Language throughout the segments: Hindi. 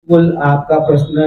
बिल्कुल आपका प्रश्न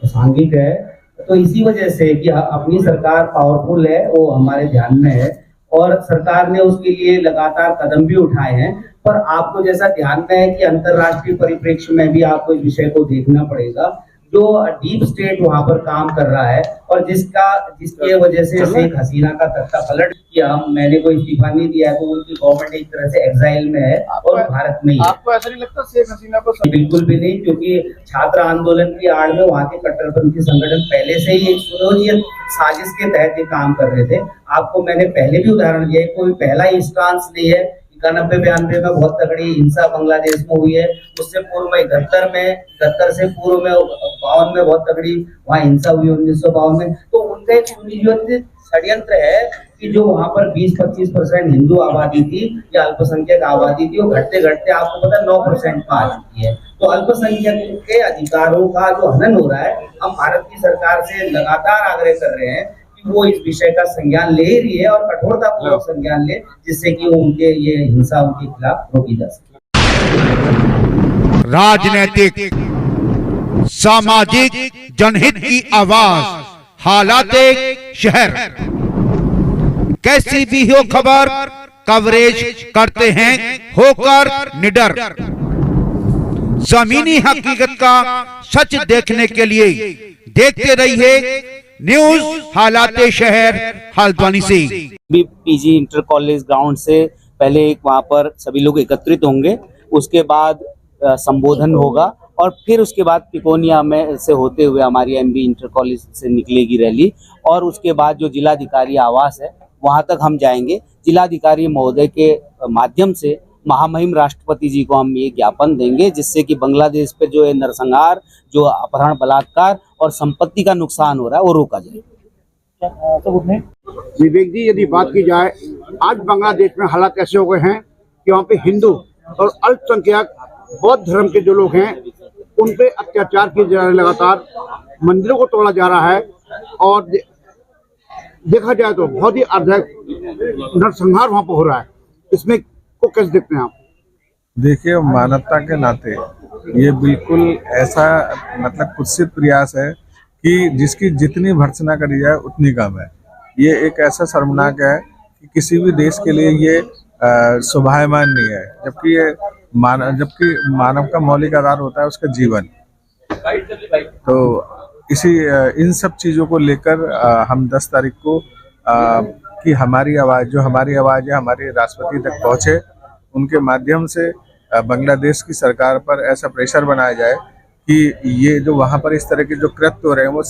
प्रासंगिक है। तो इसी वजह से कि अपनी सरकार पावरफुल है, वो हमारे ध्यान में है और सरकार ने उसके लिए लगातार कदम भी उठाए हैं। पर आपको जैसा ध्यान में है कि अंतर्राष्ट्रीय परिप्रेक्ष्य में भी आपको इस विषय को देखना पड़ेगा। जो डीप स्टेट वहां पर काम कर रहा है और जिसके वजह से शेख हसीना का तख्ता पलट किया, मैंने कोई इस्तीफा नहीं दिया है, तो उनकी गवर्नमेंट एक तरह से एग्जाइल में है और भारत में ही है। आपको ऐसा नहीं लगता शेख हसीना को? बिल्कुल भी नहीं, क्योंकि छात्र आंदोलन की आड़ में वहाँ के कट्टरपंथी संगठन पहले से ही एक सुनियोजित साजिश के तहत ये काम कर रहे थे। आपको मैंने पहले भी उदाहरण दिया है, कोई पहला ही इंस्टांस नहीं है। 91-92 में बहुत तगड़ी हिंसा बांग्लादेश में हुई है, उससे पूर्व में 71 से पूर्व में 52 में बहुत तगड़ी वहाँ हिंसा हुई, 1952 में। तो उनका एक सुनियोजित षड्यंत्र है कि जो वहाँ पर 20-25% हिंदू आबादी थी या अल्पसंख्यक आबादी थी, वो घटते घटते आपको पता 9% में आ चुकी है। तो अल्पसंख्यक के अधिकारों का जो हनन हो रहा है, हम भारत की सरकार से लगातार आग्रह कर रहे हैं कि वो इस विषय का संज्ञान ले रही है और कठोरतापूर्वक संज्ञान ले, जिससे कि उनके ये हिंसा उनके खिलाफ रोकी जा सके। राजनीतिक, सामाजिक, जनहित की आवाज, हालात शहर, कैसी भी हो खबर कवरेज करते हैं होकर निडर। जमीनी हकीकत का सच देखने के लिए देखते रहिए न्यूज हालात शहर हल्द्वानी से। पीजी इंटर कॉलेज ग्राउंड से पहले एक वहां पर सभी लोग एकत्रित होंगे, उसके बाद संबोधन होगा और फिर उसके बाद तिकोनिया में से होते हुए हमारी एमबी इंटर कॉलेज से निकलेगी रैली और उसके बाद जो जिलाधिकारी आवास है वहां तक हम जाएंगे। जिलाधिकारी महोदय के माध्यम से महामहिम राष्ट्रपति जी को हम ये ज्ञापन देंगे, जिससे कि बांग्लादेश पे जो नरसंहार, जो अपहरण, बलात्कार और संपत्ति का नुकसान हो रहा है वो रोका जाए। विवेक जी, यदि बात की जाए, आज बांग्लादेश में हालात ऐसे हो गए हैं कि वहाँ पे हिंदू और अल्पसंख्यक बौद्ध धर्म के जो लोग हैं उन पे अत्याचार किए जा रहे हैं, लगातार मंदिरों को तोड़ा जा रहा है और देखा जाए तो बहुत ही अर्धक नरसंहार वहाँ पर हो रहा है। इसमें को कैसे देखते हैं आप? देखिए, मानवता के नाते ये बिल्कुल ऐसा मतलब कुत्सित प्रयास है कि जिसकी जितनी भर्त्सना करी जाए उतनी कम है। ये एक ऐसा शर्मनाक है कि किसी भी देश के लिए ये शोभायमान नहीं है, जबकि मानव का मौलिक आधार होता है उसका जीवन। तो इन सब चीज़ों को लेकर हम 10 तारीख को कि हमारी आवाज़ है हमारे राष्ट्रपति तक पहुँचे, उनके माध्यम से बांग्लादेश की सरकार पर ऐसा प्रेशर बनाया जाए कि ये जो वहाँ पर इस तरह के जो कृत्य हो रहे हैं वो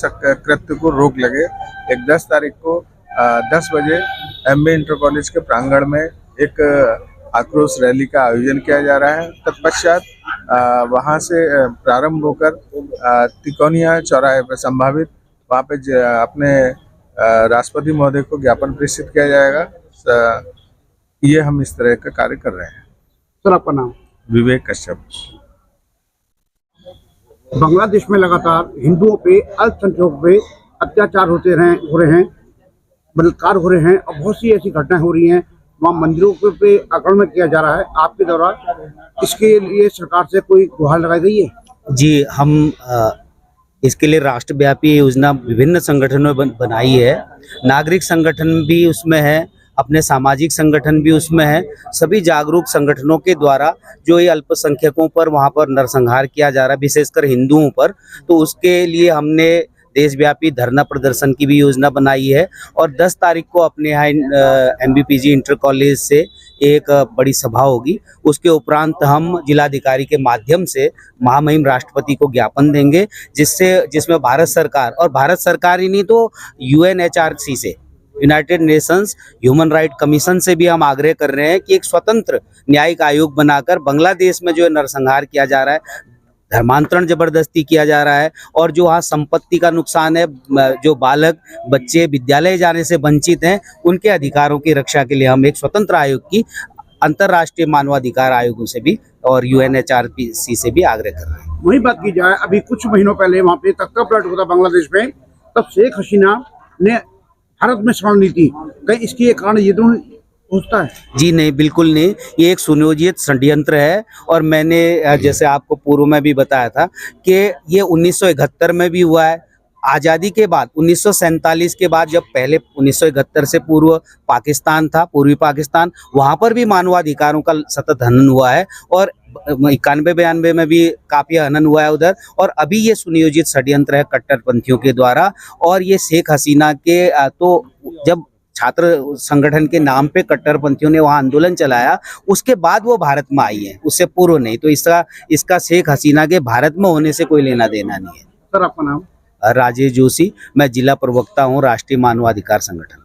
कृत्य को रोक लगे। एक 10 तारीख को 10 बजे एमबी इंटर कॉलेज के प्रांगण में एक आक्रोश रैली का आयोजन किया जा रहा है। तत्पश्चात वहाँ से प्रारंभ होकर तिकोनिया चौराहे पर संभावित वहाँ पे अपने राष्ट्रपति महोदय को ज्ञापन प्रेषित किया जाएगा। ये हम इस तरह का कार्य कर रहे हैं। सर, आपका नाम? विवेक कश्यप। बांग्लादेश में लगातार हिंदुओं पे, अल्पसंख्यकों पे अत्याचार हो रहे हैं, बलात्कार हो रहे हैं और बहुत सी ऐसी घटनाएं हो रही हैं। वहाँ मंदिरों पे आक्रमण किया जा रहा है। आपके द्वारा इसके लिए सरकार से कोई गुहार लगाई गई है? जी, हम इसके लिए राष्ट्रव्यापी योजना विभिन्न संगठनों ने बनाई है। नागरिक संगठन भी उसमें है, अपने सामाजिक संगठन भी उसमें है। सभी जागरूक संगठनों के द्वारा जो ये अल्पसंख्यकों पर वहाँ पर नरसंहार किया जा रहा है, विशेषकर हिंदुओं पर, तो उसके लिए हमने देशव्यापी धरना प्रदर्शन की भी योजना बनाई है और 10 तारीख को अपने यहाँ एमबीपीजी इंटर कॉलेज से एक बड़ी सभा होगी। उसके उपरांत हम जिलाधिकारी के माध्यम से महामहिम राष्ट्रपति को ज्ञापन देंगे, जिसमें भारत सरकार ही नहीं तो UNHRC से, United Nations human right commission से भी हम आग्रह कर रहे हैं कि एक स्वतंत्र न्यायिक आयोग बनाकर बांग्लादेश में जो नरसंहार किया जा रहा है, धर्मांतरण जबरदस्ती किया जा रहा है और जो वहाँ संपत्ति का नुकसान है, जो बालक बच्चे विद्यालय जाने से वंचित हैं, उनके अधिकारों की रक्षा के लिए हम एक स्वतंत्र आयोग की अंतर्राष्ट्रीय मानवाधिकार आयोगों से भी और UNHRC से भी आग्रह कर रहे हैं। वही बात की जाए, अभी कुछ महीनों पहले वहाँ पे तख्ता पलट हुआ था बांग्लादेश में, तब शेख हसीना ने भारत में शरण ली थी। कहीं इसकी एक कारण ये पूछता है? जी नहीं, बिल्कुल नहीं। ये एक सुनियोजित षड्यंत्र है। और मैंने जैसे आपको पूर्व में भी बताया था कि ये 1971 में भी हुआ है। आज़ादी के बाद 1947 के बाद, जब पहले 1971 से पूर्व पाकिस्तान था, पूर्वी पाकिस्तान, वहाँ पर भी मानवाधिकारों का सतत हनन हुआ है। और 91-92 में भी काफ़ी हनन हुआ है उधर। और अभी ये सुनियोजित षड्यंत्र है कट्टरपंथियों के द्वारा। और ये शेख हसीना के तो जब छात्र संगठन के नाम पे कट्टरपंथियों ने वहाँ आंदोलन चलाया, उसके बाद वो भारत में आई है, उससे पूर्व नहीं। तो इसका शेख हसीना के भारत में होने से कोई लेना देना नहीं है। सर आपका नाम? राजेश जोशी, मैं जिला प्रवक्ता हूँ राष्ट्रीय मानवाधिकार संगठन।